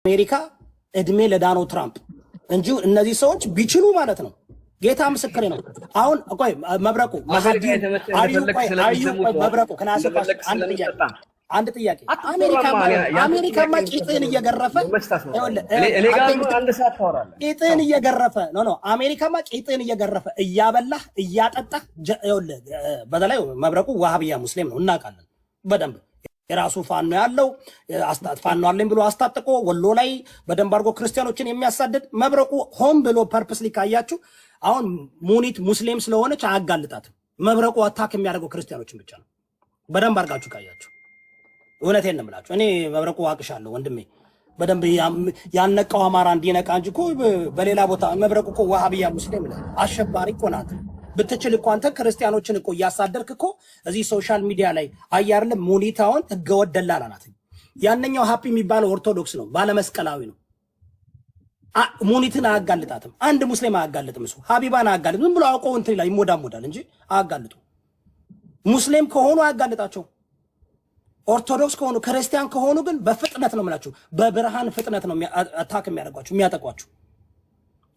አሜሪካ እድሜ ለዳኖ ትራምፕ እንጂ እነዚህ ሰዎች ቢችሉ ማለት ነው። ጌታ ምስክሬ ነው። አሁን ቆይ መብረቁ መብረቁ አንድ ጥያቄ አሜሪካማ ቂጥህን እየገረፈ ቂጥህን እየገረፈ አሜሪካማ ቂጥህን እየገረፈ እያበላህ እያጠጣህ በተለይ መብረቁ ዋሃብያ ሙስሊም ነው እናውቃለን በደንብ የራሱ ፋኖ ያለው ፋኖ አለኝ ብሎ አስታጥቆ ወሎ ላይ በደንብ አድርጎ ክርስቲያኖችን የሚያሳድድ መብረቁ ሆን ብሎ ፐርፐስሊ ካያችሁ አሁን ሙኒት ሙስሊም ስለሆነች አያጋልጣትም። መብረቁ አታክ የሚያደርገው ክርስቲያኖችን ብቻ ነው። በደንብ አድርጋችሁ ካያችሁ እውነቴን ነው የምላችሁ። እኔ መብረቁ ዋቅሻለሁ ወንድሜ በደንብ ያነቀው አማራ እንዲነቃ እንጂ እኮ በሌላ ቦታ መብረቁ እኮ ዋሃብያ ሙስሊም ነው። አሸባሪ እኮ ናት። ብትችል እኮ አንተ ክርስቲያኖችን እኮ እያሳደርክ እኮ እዚህ ሶሻል ሚዲያ ላይ አያርለም ሙኒታውን ህገወጥ ደላላ ናት። ያንኛው ሃፒ የሚባለው ኦርቶዶክስ ነው፣ ባለመስቀላዊ ነው። ሙኒትን አያጋልጣትም። አንድ ሙስሊም አያጋልጥም። እሱ ሀቢባን አያጋልጥም። ዝም ብሎ አውቀው እንትን ላይ ይሞዳሞዳል እንጂ አያጋልጡ። ሙስሊም ከሆኑ አያጋልጣቸው። ኦርቶዶክስ ከሆኑ ክርስቲያን ከሆኑ ግን በፍጥነት ነው የምላችሁ፣ በብርሃን ፍጥነት ነው አታክ የሚያደርጓችሁ የሚያጠቋችሁ።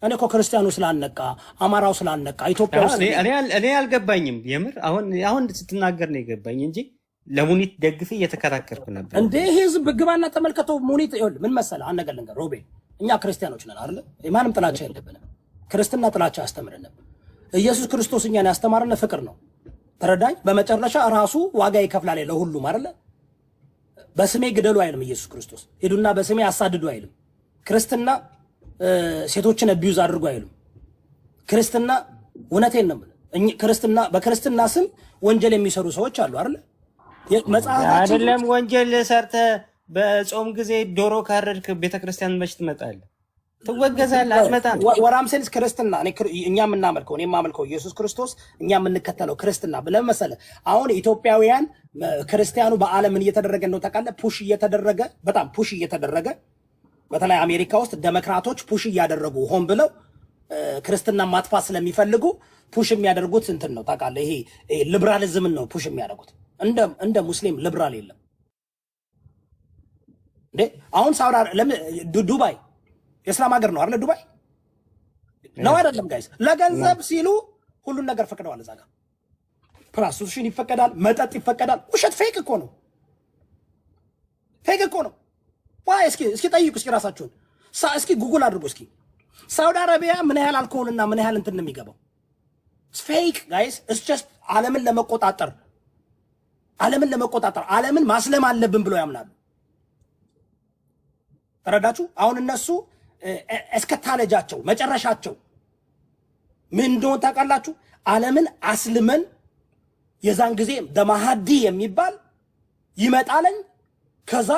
እኔ እኮ ክርስቲያኑ ስላልነቃ አማራው ስላልነቃ ኢትዮጵያ ውስጥ እኔ አልገባኝም። የምር አሁን ስትናገር ነው የገባኝ እንጂ ለሙኒት ደግፌ እየተከራከርኩ ነበር። እንዴ ህዝብ ግባና ተመልከተው። ሙኒት ምን መሰለህ አንነገር ልንገር ሮቤ፣ እኛ ክርስቲያኖች ነን አይደል? የማንም ጥላቻ የለብንም። ክርስትና ጥላቻ አስተምረንም። ኢየሱስ ክርስቶስ እኛን ያስተማረን ፍቅር ነው። ተረዳኝ። በመጨረሻ ራሱ ዋጋ ይከፍላል ለሁሉም አይደል? በስሜ ግደሉ አይልም ኢየሱስ ክርስቶስ። ሄዱና በስሜ አሳድዱ አይልም። ክርስትና ሴቶችን አቢዩዝ አድርጎ አይሉም። ክርስትና እውነቴን ነው ክርስትና በክርስትና ስም ወንጀል የሚሰሩ ሰዎች አሉ አይደል? መጽሐፋችን አይደለም ወንጀል ሰርተ በጾም ጊዜ ዶሮ ካረድክ ቤተክርስቲያን መች ትመጣለህ? ትወገዛለህ፣ አትመጣም። ወራምሴልስ ክርስትና እኛ የምናመልከው እኔ የማመልከው ኢየሱስ ክርስቶስ እኛ የምንከተለው ክርስትና ብለን መሰለ። አሁን ኢትዮጵያውያን ክርስቲያኑ በዓለም ምን እየተደረገ ነው ታውቃለህ? ፑሽ እየተደረገ በጣም ፑሽ እየተደረገ በተለይ አሜሪካ ውስጥ ዴሞክራቶች ፑሽ እያደረጉ ሆን ብለው ክርስትና ማጥፋት ስለሚፈልጉ ፑሽ የሚያደርጉት እንትን ነው ታውቃለህ። ይሄ ሊበራሊዝምን ነው ፑሽ የሚያደርጉት። እንደ ሙስሊም ሊበራል የለም እንዴ። አሁን ዱባይ የእስላም ሀገር ነው አይደል? ዱባይ ነው አይደለም? ጋይስ ለገንዘብ ሲሉ ሁሉን ነገር ፈቅደዋል። እዛ ጋር ፕሮስቲቱሽን ይፈቀዳል፣ መጠጥ ይፈቀዳል። ውሸት ፌክ እኮ ነው፣ ፌክ እኮ ነው። ዋይ እስኪ ጠይቁ እስኪ ራሳችሁን እስኪ ጉግል አድርጉ እስኪ ሳውዲ አረቢያ ምን ያህል አልኮሆልና ምን ያህል እንትን የሚገባው ፌክ ጋይስ። ኢትስ ጀስት ዓለምን ለመቆጣጠር ዓለምን ማስለም አለብን ብለው ያምናሉ። ተረዳችሁ? አሁን እነሱ እስከታለጃቸው መጨረሻቸው ምን እንደሆነ ታውቃላችሁ? ዓለምን አስልመን የዛን ጊዜ ደማሃዲ የሚባል ይመጣለኝ ከዛ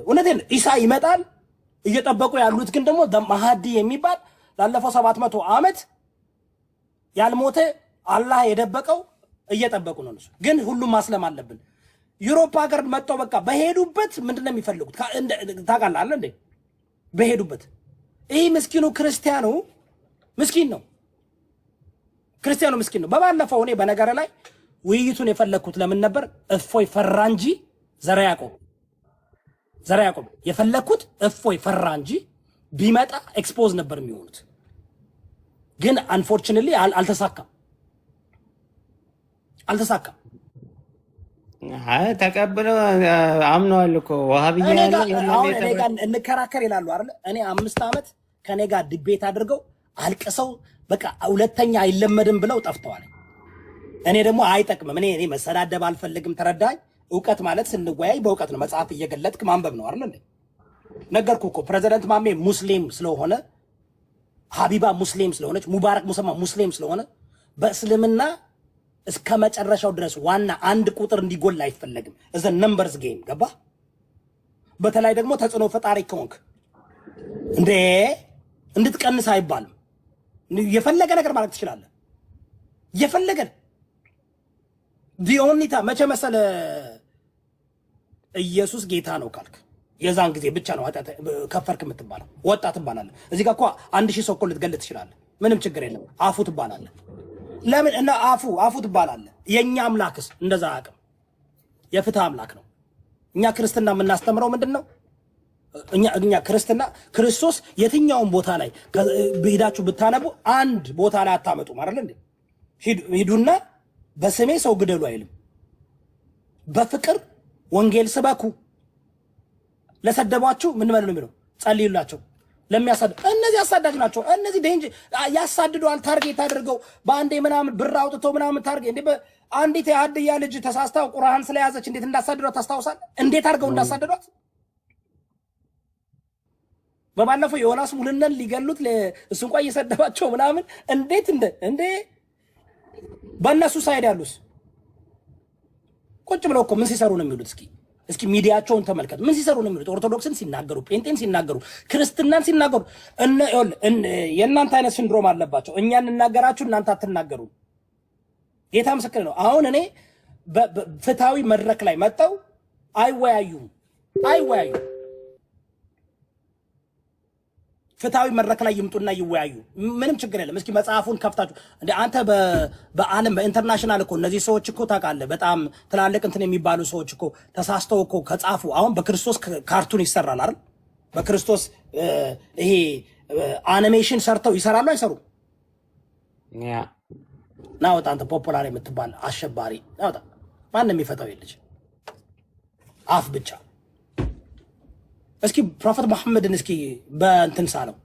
እውነቴን ኢሳ ይመጣል። እየጠበቁ ያሉት ግን ደግሞ ደማሃዲ የሚባል ላለፈው 700 ዓመት ያልሞተ አላህ የደበቀው እየጠበቁ ነው። እነሱ ግን ሁሉም ማስለም አለብን። ዩሮፕ ሀገር መጥተው በቃ በሄዱበት ምንድነው የሚፈልጉት ታውቃለህ እንዴ? በሄዱበት ይህ ምስኪኑ ክርስቲያኑ ምስኪን ነው። ክርስቲያኑ ምስኪን ነው። በባለፈው እኔ በነገር ላይ ውይይቱን የፈለግኩት ለምን ነበር? እፎይ ፈራ እንጂ ዘራ ያዕቆብ የፈለግኩት እፎይ ፈራ እንጂ ቢመጣ ኤክስፖዝ ነበር የሚሆኑት። ግን አንፎርቹኔትሊ አልተሳካም። ተቀብለው አምነዋል እኮ ዋሃብያ እንከራከር ይላሉ አይደል? እኔ 5 ዓመት ከኔ ጋር ዲቤት አድርገው አልቅሰው በቃ ሁለተኛ አይለመድም ብለው ጠፍተዋል። እኔ ደግሞ አይጠቅምም። እኔ መሰዳደብ አልፈልግም። ተረዳኝ? እውቀት ማለት ስንወያይ በእውቀት ነው። መጽሐፍ እየገለጥክ ማንበብ ነው አይደል እንዴ? ነገርኩ እኮ ፕሬዚደንት ማሜ ሙስሊም ስለሆነ፣ ሀቢባ ሙስሊም ስለሆነች፣ ሙባረክ ሙሰማ ሙስሊም ስለሆነ በእስልምና እስከ መጨረሻው ድረስ ዋና አንድ ቁጥር እንዲጎል አይፈለግም። እዘ ነምበርስ ጌም ገባ። በተለይ ደግሞ ተጽዕኖ ፈጣሪ ከሆንክ እንዴ እንድትቀንስ አይባልም። የፈለገ ነገር ማለት ትችላለህ። የፈለገ ዲኦኒታ መቼ መሰለ ኢየሱስ ጌታ ነው ካልክ የዛን ጊዜ ብቻ ነው ከፈርክ የምትባለው። ወጣ ትባላለህ። እዚህ ጋር እኮ 1000 ሰው እኮ ልትገል ትችላለህ። ምንም ችግር የለም። አፉ ትባላለህ። ለምን እና አፉ ትባላለህ። የኛ አምላክስ እንደዛ አያውቅም። የፍትህ አምላክ ነው። እኛ ክርስትና የምናስተምረው ምንድነው? እኛ ክርስትና ክርስቶስ የትኛውን ቦታ ላይ ሄዳችሁ ብታነቡ አንድ ቦታ ላይ አታመጡም አይደል እንዴ? ሂዱና በስሜ ሰው ግደሉ አይልም። በፍቅር ወንጌል ስበኩ፣ ለሰደቧችሁ ምን በሉ ነው የሚለው? ጸልዩላቸው። እነዚህ አሳዳጅ ናቸው። እነዚህ ደንጅ ያሳድደዋል። ታርጌት አድርገው በአንዴ ምናምን ብር አውጥተው ምናምን ታርጌት እንዴ አንዲት የሀድያ ልጅ ተሳስታው ቁርአን ስለያዘች እንዴት እንዳሳድዷት ታስታውሳለህ? እንዴት አድርገው እንዳሳድዷት። በባለፈው ዮናስ ሙሉነን ሊገሉት እሱ እንኳን እየሰደባቸው ምናምን እንዴት እንደ በእነሱ ሳይድ ያሉስ ቁጭ ብለው እኮ ምን ሲሰሩ ነው የሚሉት? እስኪ ሚዲያቸውን ተመልከት። ምን ሲሰሩ ነው የሚሉት? ኦርቶዶክስን ሲናገሩ፣ ጴንጤን ሲናገሩ፣ ክርስትናን ሲናገሩ የእናንተ አይነት ሲንድሮም አለባቸው። እኛ እንናገራችሁ እናንተ አትናገሩ። ጌታ ምስክር ነው። አሁን እኔ ፍትሃዊ መድረክ ላይ መጣው አይወያዩም። ፍትሃዊ መድረክ ላይ ይምጡና ይወያዩ። ምንም ችግር የለም። እስኪ መጽሐፉን ከፍታችሁ እንደ አንተ በዓለም በኢንተርናሽናል እኮ እነዚህ ሰዎች እኮ ታውቃለህ፣ በጣም ትላልቅ እንትን የሚባሉ ሰዎች እኮ ተሳስተው እኮ ከጻፉ አሁን በክርስቶስ ካርቱን ይሰራል አይደል? በክርስቶስ ይሄ አኒሜሽን ሰርተው ይሰራሉ አይሰሩም? ናውጣ አንተ ፖፑላር የምትባል አሸባሪ ናውጣ። ማንም የሚፈታው የለች አፍ ብቻ። እስኪ ፕሮፌት መሐመድን እስኪ በእንትን ሳለው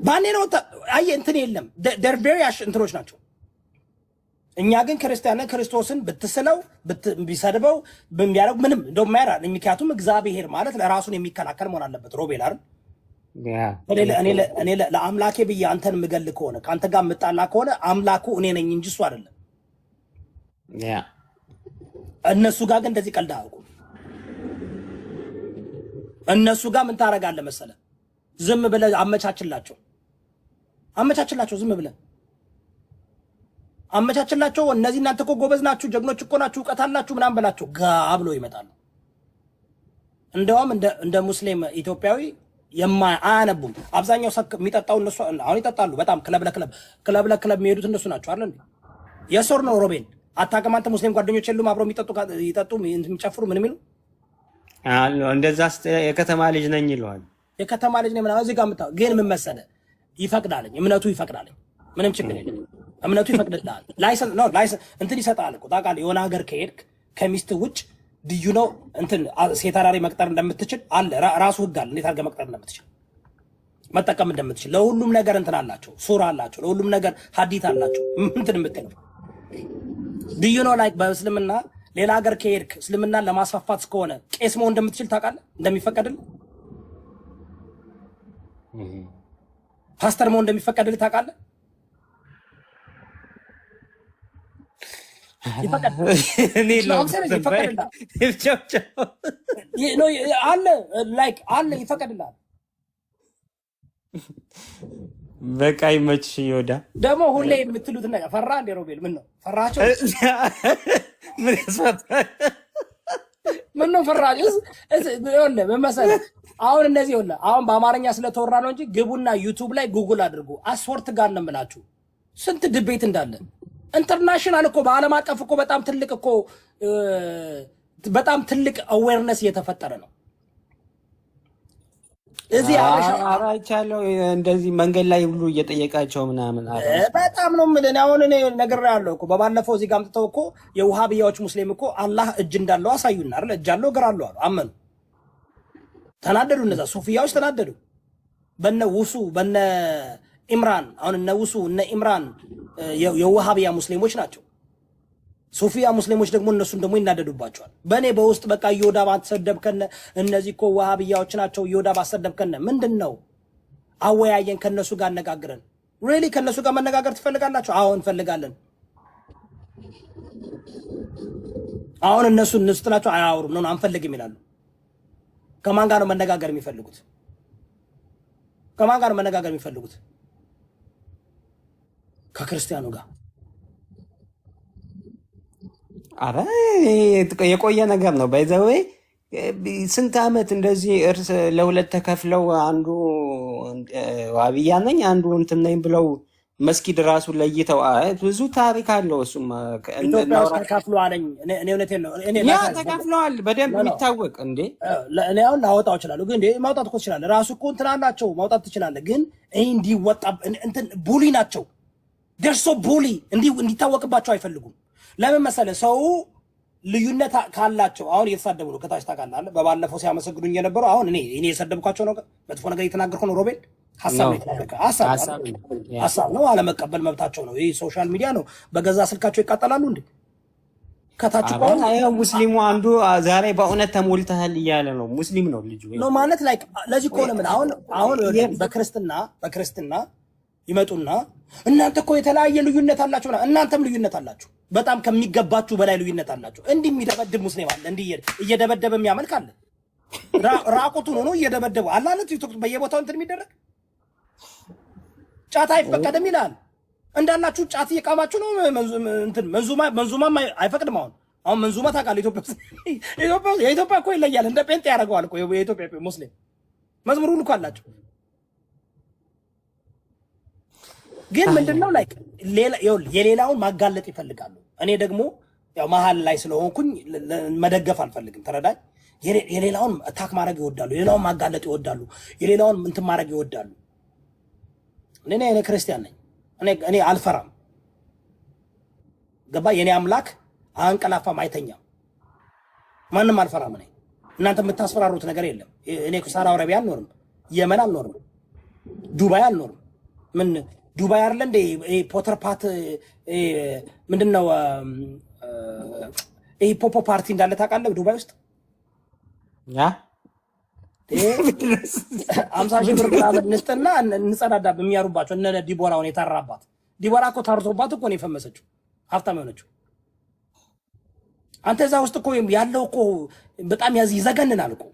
ባኔ ነው አየ እንትን የለም ደር ቬሪ እንትኖች ናቸው። እኛ ግን ክርስቲያንን ክርስቶስን ብትስለው ቢሰድበው ቢያደርግ ምንም እንደው ማይራ። ምክንያቱም እግዚአብሔር ማለት ለራሱን የሚከላከል መሆን አለበት። ሮቤል አይደል? እኔ ለአምላኬ ብዬ አንተን ምገል ከሆነ ከአንተ ጋር የምጣላ ከሆነ አምላኩ እኔ ነኝ እንጂ እሱ አይደለም። እነሱ ጋር ግን እንደዚህ ቀልድ አያውቁም። እነሱ ጋር ምን ታረጋለህ መሰለህ? ዝም ብለህ አመቻችላቸው፣ ዝም ብለህ አመቻችላቸው። እነዚህ እናንተ እኮ ጎበዝ ናችሁ፣ ጀግኖች እኮ ናችሁ፣ እውቀት አላችሁ ምናምን በላቸው። ጋ ብሎ ይመጣሉ። እንደውም እንደ ሙስሊም ኢትዮጵያዊ አያነቡም። አብዛኛው ሰክ የሚጠጣው እነሱ አሁን ይጠጣሉ። በጣም ክለብ ለክለብ የሚሄዱት እነሱ ናቸው አይደል እንዴ? የሶር ነው ሮቤል አታውቅም አንተ? ሙስሊም ጓደኞች የሉም አብረው ይጠጡ የሚጨፍሩ ምን የሚሉ እንደዛ የከተማ ልጅ ነኝ ይለዋል። የከተማ ልጅ ነኝ ምናምን እዚህ ጋር የምታው ግን ምን መሰለህ ይፈቅዳልኝ፣ እምነቱ ይፈቅዳልኝ። ምንም ችግር የለም። እምነቱ ይፈቅድልሃል። ላይሰንስ እንትን ይሰጣል እኮ ታውቃለህ። የሆነ ሀገር ከሄድክ ከሚስት ውጭ ድዩ ነው እንትን ሴት አዳሪ መቅጠር እንደምትችል አለ ራሱ ህግ አለ። እንዴት አድርገህ መቅጠር እንደምትችል መጠቀም እንደምትችል ለሁሉም ነገር እንትን አላቸው፣ ሱራ አላቸው፣ ለሁሉም ነገር ሀዲት አላቸው። እንትን የምትለው ድዩ ነው ላይክ በእስልምና ሌላ ሀገር ከሄድክ እስልምናን ለማስፋፋት እስከሆነ ቄስ መሆን እንደምትችል ታውቃለህ? እንደሚፈቀድልህ ፓስተር መሆን እንደሚፈቀድልህ ታውቃለህ? ይፈቀድልሃል። በቃ ይመችሽ። ይወዳ ደግሞ ሁሌ የምትሉት ነገር ፈራ እንደ ሮቤል ምን ነው ፈራቸው? ምን ነው ፈራቸው? ምን መሰለህ አሁን እነዚህ አሁን በአማርኛ ስለተወራ ነው እንጂ ግቡና ዩቱብ ላይ ጉግል አድርጉ። አስወርት ጋር ነው የምላችሁ ስንት ድቤት እንዳለ። ኢንተርናሽናል እኮ በዓለም አቀፍ እኮ በጣም ትልቅ አዌርነስ እየተፈጠረ ነው። እዚህ አራቻለሁ እንደዚህ መንገድ ላይ ሁሉ እየጠየቃቸው ምናምን በጣም ነው የምልህ። አሁን እኔ ነግሬሃለሁ እኮ በባለፈው እዚህ ጋር አምጥተው እኮ የውሃብያዎች ሙስሊም እኮ አላህ እጅ እንዳለው አሳዩና አይደል? እጅ አለው እግር አለው አሉ። አመኑ፣ ተናደዱ። እነዛ ሱፊያዎች ተናደዱ። በነ ውሱ በነ ኢምራን አሁን እነ ውሱ እነ ኢምራን የውሃብያ ሙስሊሞች ናቸው። ሱፊያ ሙስሊሞች ደግሞ እነሱን ደግሞ ይናደዱባቸዋል። በእኔ በውስጥ በቃ ዮዳብ አትሰደብከነ፣ እነዚህ እኮ ዋሃብያዎች ናቸው፣ ዮዳብ አትሰደብከነ። ምንድን ነው አወያየን፣ ከነሱ ጋር አነጋግረን። ሪሊ ከነሱ ጋር መነጋገር ትፈልጋላችሁ? አዎ እንፈልጋለን። አሁን እነሱ ትላቸው አያወሩም ነው አንፈልግም ይላሉ። ከማን ጋር ነው መነጋገር የሚፈልጉት? ከማን ጋር ነው መነጋገር የሚፈልጉት? ከክርስቲያኑ ጋር። አረ የቆየ ነገር ነው። ባይዘዌ ስንት ዓመት እንደዚህ እርስ ለሁለት ተከፍለው አንዱ ዋብያ ነኝ አንዱ እንትን ነኝ ብለው መስጊድ ራሱ ለይተው ብዙ ታሪክ አለው። እሱም ኢትዮጵያ ውስጥ ተከፍሎ አለኝ። እኔ እውነቴን ነው። ያ ተከፍለዋል በደንብ የሚታወቅ እንዴ። እኔ አሁን ላወጣው እችላለሁ፣ ግን ማውጣት እኮ ትችላለህ። ራሱ እኮ እንትን አላቸው ማውጣት ትችላለህ። ግን ይህ እንዲወጣ እንትን ቡሊ ናቸው። ደርሶ ቡሊ እንዲታወቅባቸው አይፈልጉም። ለምን መሰለህ? ሰው ልዩነት ካላቸው አሁን እየተሳደቡ ነው ከታች ታውቃለህ። በባለፈው ሲያመሰግኑኝ የነበረው አሁን እኔ የሰደብኳቸው ነው፣ መጥፎ ነገር እየተናገርኩ ነው። ሮቤል ሀሳብ ነው፣ አለመቀበል መብታቸው ነው። ይህ ሶሻል ሚዲያ ነው። በገዛ ስልካቸው ይቃጠላሉ እንዴ? ከታች ሙስሊሙ አንዱ ዛሬ በእውነት ተሞልተሃል እያለ ነው። ሙስሊም ነው ልጁ ነው ማለት ላይ ለዚህ እኮ ነው። አሁን በክርስትና ይመጡና እናንተ እኮ የተለያየ ልዩነት አላችሁ። እናንተም ልዩነት አላችሁ፣ በጣም ከሚገባችሁ በላይ ልዩነት አላችሁ። እንዲህ የሚደበድብ ሙስሊም አለ፣ እንዲህ እየደበደበ የሚያመልክ አለ። ራቁቱን ሆኖ እየደበደቡ አላለት። ቲክቶክ በየቦታው እንትን የሚደረግ ጫት አይፈቀድም ይላል። እንዳላችሁ ጫት እየቃማችሁ ነው። እንትን መንዙማ አይፈቅድም። አሁን መንዙማ ታውቃለህ? የኢትዮጵያ እኮ ይለያል። እንደ ጴንጤ ያደርገዋል እኮ የኢትዮጵያ ሙስሊም መዝሙሩን እኮ አላቸው። ግን ምንድነው ላይ የሌላውን ማጋለጥ ይፈልጋሉ። እኔ ደግሞ ያው መሀል ላይ ስለሆንኩኝ መደገፍ አልፈልግም። ተረዳኝ። የሌላውን አታክ ማድረግ ይወዳሉ፣ የሌላውን ማጋለጥ ይወዳሉ፣ የሌላውን እንትን ማድረግ ይወዳሉ። እኔ ክርስቲያን ነኝ። እኔ አልፈራም። ገባ? የኔ አምላክ አንቀላፋም፣ አይተኛም። ማንም አልፈራም። እኔ እናንተ የምታስፈራሩት ነገር የለም። እኔ ሳውዲ አረቢያ አልኖርም፣ የመን አልኖርም፣ ዱባይ አልኖርም። ምን ዱባይ አይደለ እንደ ፖተር ፓት ምንድነው ይሄ ፖፖ ፓርቲ እንዳለ ታውቃለህ? ዱባይ ውስጥ ያ 50,000 ብር ምናምን እንስጥና እንጸዳዳ በሚያሩባቸው እነ ዲቦራውን የታራባት ዲቦራ እኮ ታርቶባት እኮ ነው የፈመሰችው ሀብታም የሆነችው። አንተ እዛ ውስጥ እኮ ያለው እኮ በጣም ይዘገንናል እኮ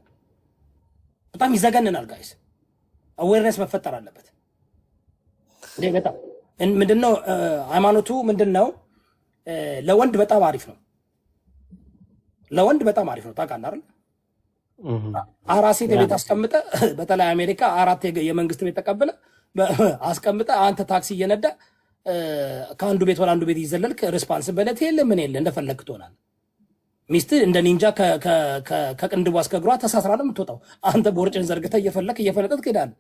በጣም ይዘገንናል። ጋይስ አዌርነስ መፈጠር አለበት። በጣም ምንድነው ሃይማኖቱ ምንድነው? ለወንድ በጣም አሪፍ ነው። ለወንድ በጣም አሪፍ ነው። ታውቃለህ አይደል? አራት ሴት ቤት አስቀምጠ፣ በተለይ አሜሪካ አራት የመንግስት ቤት ተቀብለ አስቀምጠ፣ አንተ ታክሲ እየነዳ ከአንዱ ቤት ወደ አንዱ ቤት ይዘለልክ፣ ሪስፖንሲቢሊቲ የለ ምን የለ እንደፈለግክ ትሆናለህ። ሚስት እንደ ኒንጃ ከቅንድቧ እስከ እግሯ ተሳስራ ነው የምትወጣው። አንተ ቦርጭን ዘርግተህ እየፈለጠት ትሄዳለህ።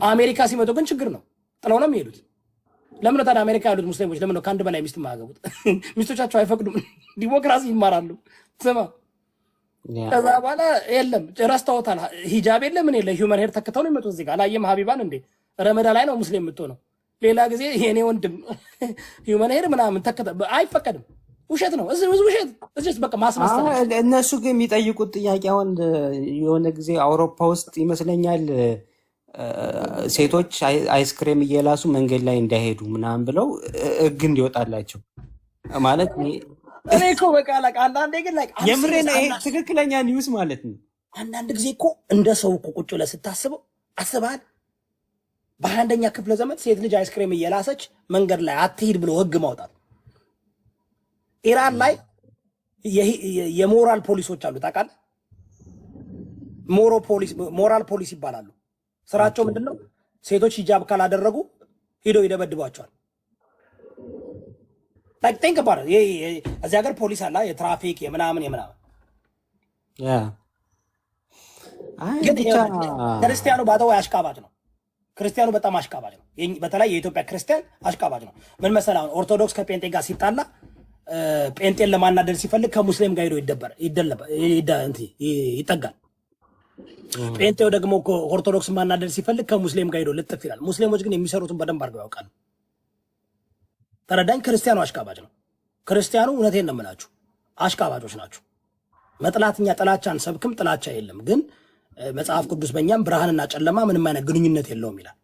አሜሪካ ሲመጡ ግን ችግር ነው፣ ጥለው ነው የሚሄዱት። ለምን ታዲያ አሜሪካ ያሉት ሙስሊሞች ለምን ነው ከአንድ በላይ ሚስት የማያገቡት? ሚስቶቻቸው አይፈቅዱም፣ ዲሞክራሲ ይማራሉ። ስማ ከዛ በኋላ የለም ረስተውታል። ሂጃብ የለ ምን የለ ሂውመን ሄር ተክተው ነው የሚመጡት። እዚህ ጋር አላየም? ሀቢባን እንዴ ረመዳ ላይ ነው ሙስሊም የምትሆነው። ሌላ ጊዜ የኔ ወንድም ሂውመን ሄር ምናምን አይፈቀድም። ውሸት ነው፣ ውሸት እዚህ በቃ ማስመሰል። እነሱ ግን የሚጠይቁት ጥያቄ አሁን የሆነ ጊዜ አውሮፓ ውስጥ ይመስለኛል ሴቶች አይስክሬም እየላሱ መንገድ ላይ እንዳይሄዱ ምናምን ብለው ህግ እንዲወጣላቸው ማለት እኔ እኮ በቃ አንዳንዴ ግን የምሬ ነው። ይሄ ትክክለኛ ኒውስ ማለት ነው። አንዳንድ ጊዜ እኮ እንደ ሰው እኮ ቁጭ ብለህ ስታስበው አስበሃል። በ21ኛ ክፍለ ዘመን ሴት ልጅ አይስክሬም እየላሰች መንገድ ላይ አትሂድ ብሎ ህግ ማውጣት። ኢራን ላይ የሞራል ፖሊሶች አሉ ታውቃለህ? ሞራል ፖሊስ ይባላሉ። ስራቸው ምንድነው? ሴቶች ሂጃብ ካላደረጉ ሂደው ይደበድቧቸዋል። ቲንክ አባውት እዚህ ሀገር ፖሊስ አለ፣ የትራፊክ የምናምን ክርስቲያኑ ባተው አሽቃባጭ ነው። ክርስቲያኑ በጣም አሽቃባጭ ነው። በተለይ የኢትዮጵያ ክርስቲያን አሽቃባጭ ነው። ምን መሰለህ? አሁን ኦርቶዶክስ ከጴንጤ ጋር ሲጣላ ጴንጤን ለማናደድ ሲፈልግ ከሙስሊም ጋር ሄዶ ይጠጋል። ጴንጤው ደግሞ ኦርቶዶክስ ማናደድ ሲፈልግ ከሙስሊም ጋር ሄዶ ልጥፍ ይላል። ሙስሊሞች ግን የሚሰሩትን በደንብ አድርገው ያውቃሉ። ተረዳኝ። ክርስቲያኑ አሽቃባጭ ነው። ክርስቲያኑ እውነቴን ነው የምላችሁ አሽቃባጮች ናቸው። መጥላትኛ ጥላቻን ሰብክም ጥላቻ የለም። ግን መጽሐፍ ቅዱስ በእኛም ብርሃንና ጨለማ ምንም አይነት ግንኙነት የለውም ይላል።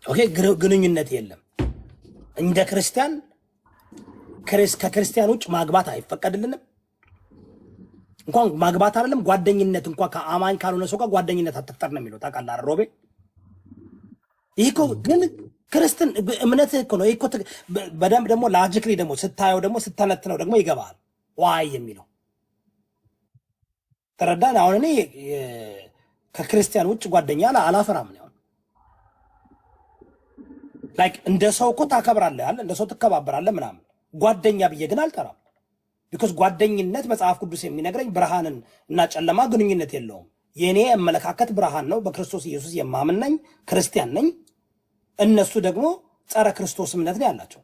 ኦኬ፣ ግንኙነት የለም። እንደ ክርስቲያን ከክርስቲያን ውጭ ማግባት አይፈቀድልንም። እንኳን ማግባት አይደለም ጓደኝነት እንኳን ከአማኝ ካልሆነ ሰው ጋር ጓደኝነት አትፍጠር ነው የሚለው። ታውቃለህ ሮቤ? ይህ እኮ ግን ክርስትን እምነትህ እኮ ነው። ይህ እኮ በደንብ ደግሞ ላጂክሊ ደግሞ ስታየው ደግሞ ስተነትነው ደግሞ ይገባል ዋይ የሚለው ተረዳን። አሁን እኔ ከክርስቲያን ውጭ ጓደኛ አላፈራም ነው። ላይክ እንደ ሰው እኮ ታከብራለህ ያለ እንደ ሰው ትከባበራለህ ምናምን። ጓደኛ ብዬ ግን አልጠራም። ቢኮዝ ጓደኝነት መጽሐፍ ቅዱስ የሚነግረኝ ብርሃንን እና ጨለማ ግንኙነት የለውም። የእኔ አመለካከት ብርሃን ነው። በክርስቶስ ኢየሱስ የማምን ነኝ፣ ክርስቲያን ነኝ። እነሱ ደግሞ ጸረ ክርስቶስ እምነት ነው ያላቸው።